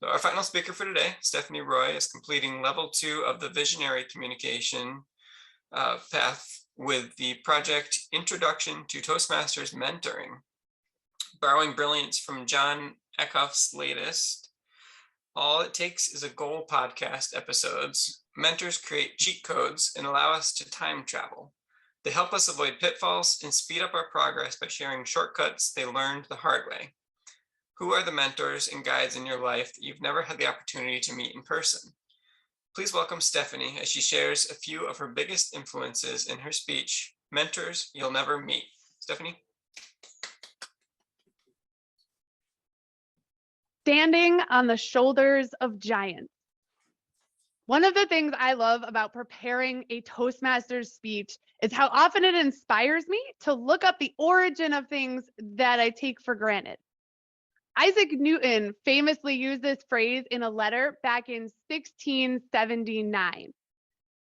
Our final speaker for today, Stephanie Roy, is completing level 2 of the visionary communication path with the project Introduction to Toastmasters Mentoring. Borrowing Brilliance from John Eckhoff's latest, All It Takes is a Goal podcast episodes. Mentors create cheat codes and allow us to time travel. They help us avoid pitfalls and speed up our progress by sharing shortcuts they learned the hard way. Who are the mentors and guides in your life that you've never had the opportunity to meet in person? Please welcome Stephanie as she shares a few of her biggest influences in her speech, Mentors You'll Never Meet. Stephanie? Standing on the shoulders of giants. One of the things I love about preparing a Toastmasters speech is how often it inspires me to look up the origin of things that I take for granted. Isaac Newton famously used this phrase in a letter back in 1679.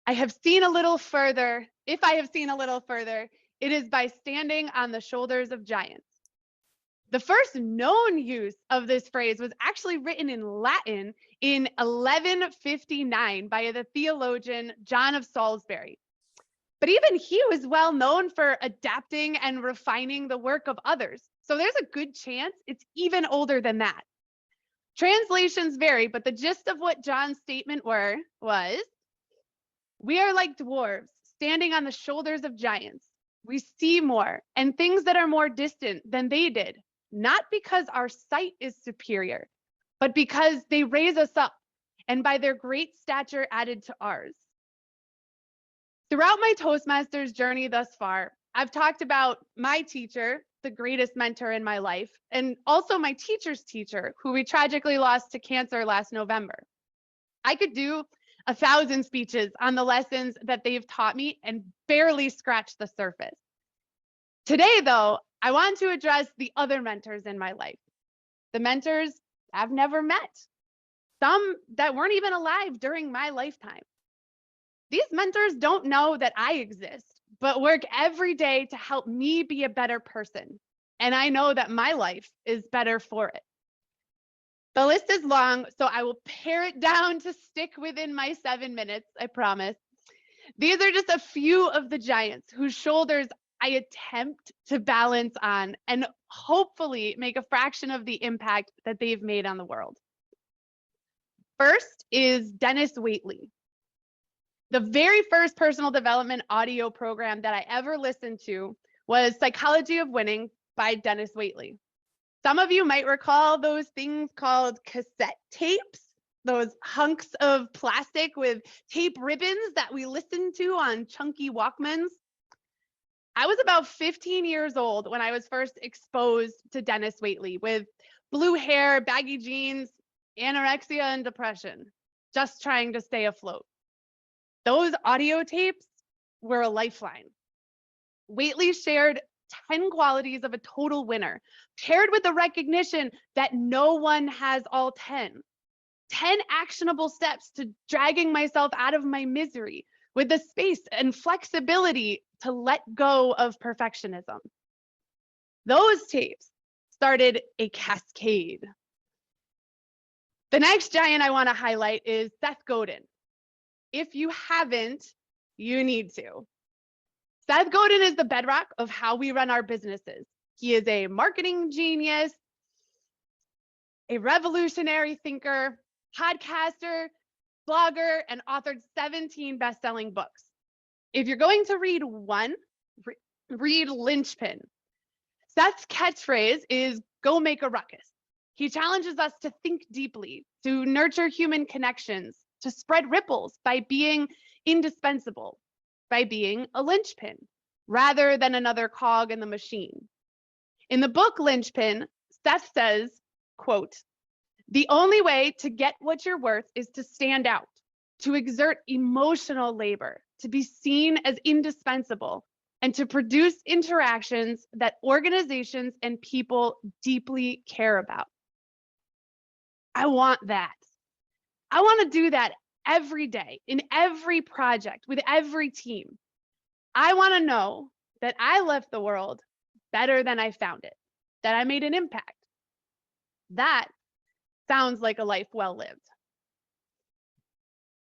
I have seen a little further. If I have seen a little further, it is by standing on the shoulders of giants. The first known use of this phrase was actually written in Latin in 1159 by the theologian John of Salisbury. But even he was well known for adapting and refining the work of others. So there's a good chance it's even older than that. Translations vary, but the gist of what John's statement was, we are like dwarves standing on the shoulders of giants. We see more and things that are more distant than they did, not because our sight is superior, but because they raise us up and by their great stature added to ours. Throughout my Toastmasters journey thus far, I've talked about my teacher, the greatest mentor in my life, and also my teacher's teacher, who we tragically lost to cancer last November. I could do 1,000 speeches on the lessons that they've taught me and barely scratch the surface. Today, though, I want to address the other mentors in my life, the mentors I've never met, some that weren't even alive during my lifetime. These mentors don't know that I exist, but work every day to help me be a better person. And I know that my life is better for it. The list is long, so I will pare it down to stick within my 7 minutes, I promise. These are just a few of the giants whose shoulders I attempt to balance on and hopefully make a fraction of the impact that they've made on the world. First is Dennis Waitley. The very first personal development audio program that I ever listened to was Psychology of Winning by Dennis Waitley. Some of you might recall those things called cassette tapes, those hunks of plastic with tape ribbons that we listened to on chunky Walkmans. I was about 15 years old when I was first exposed to Dennis Waitley with blue hair, baggy jeans, anorexia, and depression, just trying to stay afloat. Those audio tapes were a lifeline. Waitley shared 10 qualities of a total winner, paired with the recognition that no one has all 10. 10 actionable steps to dragging myself out of my misery with the space and flexibility to let go of perfectionism. Those tapes started a cascade. The next giant I want to highlight is Seth Godin. If you haven't, you need to. Seth Godin is the bedrock of how we run our businesses. He is a marketing genius, a revolutionary thinker, podcaster, blogger, and authored 17 best-selling books. If you're going to read one, read Linchpin. Seth's catchphrase is go make a ruckus. He challenges us to think deeply, to nurture human connections, to spread ripples by being indispensable, by being a linchpin, rather than another cog in the machine. In the book Linchpin, Seth says, quote, "The only way to get what you're worth is to stand out, to exert emotional labor, to be seen as indispensable, and to produce interactions that organizations and people deeply care about." I want that. I want to do that every day, in every project, with every team. I want to know that I left the world better than I found it, that I made an impact. That Sounds like a life well lived.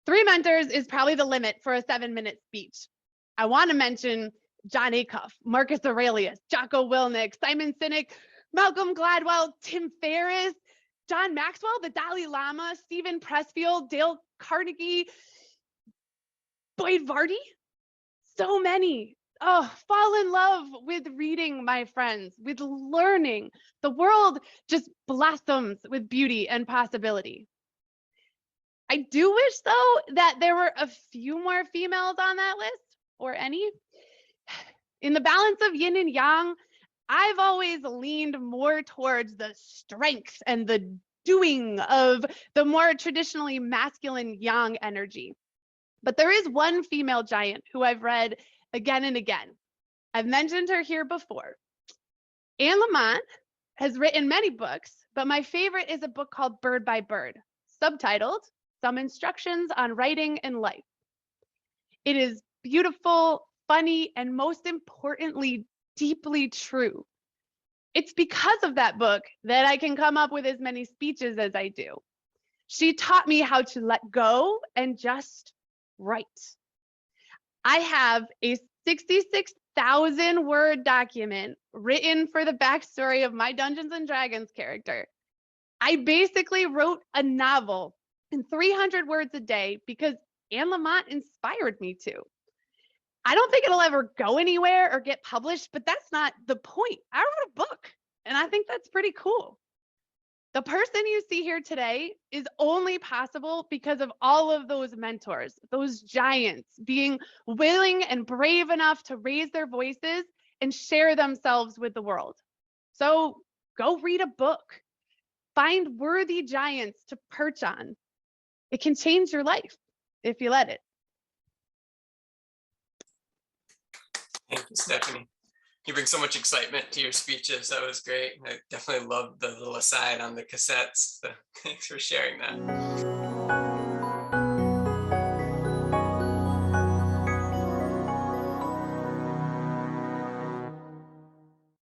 3 mentors is probably the limit for a 7-minute speech. I want to mention John Acuff, Marcus Aurelius, Jocko Willink, Simon Sinek, Malcolm Gladwell, Tim Ferriss, John Maxwell, the Dalai Lama, Stephen Pressfield, Dale Carnegie, Boyd Vardy. So many. Oh, fall in love with reading, my friends, with learning. The world just blossoms with beauty and possibility. I do wish, though, that there were a few more females on that list, or any. In the balance of yin and yang, I've always leaned more towards the strength and the doing of the more traditionally masculine yang energy. But there is one female giant who I've read again and again. I've mentioned her here before. Anne Lamott has written many books, but my favorite is a book called Bird by Bird, subtitled Some Instructions on Writing and Life. It is beautiful, funny, and most importantly, deeply true. It's because of that book that I can come up with as many speeches as I do. She taught me how to let go and just write. I have a 66,000 word document written for the backstory of my Dungeons and Dragons character. I basically wrote a novel in 300 words a day because Anne Lamott inspired me to. I don't think it'll ever go anywhere or get published, but that's not the point. I wrote a book, and I think that's pretty cool. The person you see here today is only possible because of all of those mentors, those giants being willing and brave enough to raise their voices and share themselves with the world. So go read a book. Find worthy giants to perch on. It can change your life if you let it. Thank you, Stephanie. You bring so much excitement to your speeches. That was great. I definitely loved the little aside on the cassettes. So thanks for sharing that.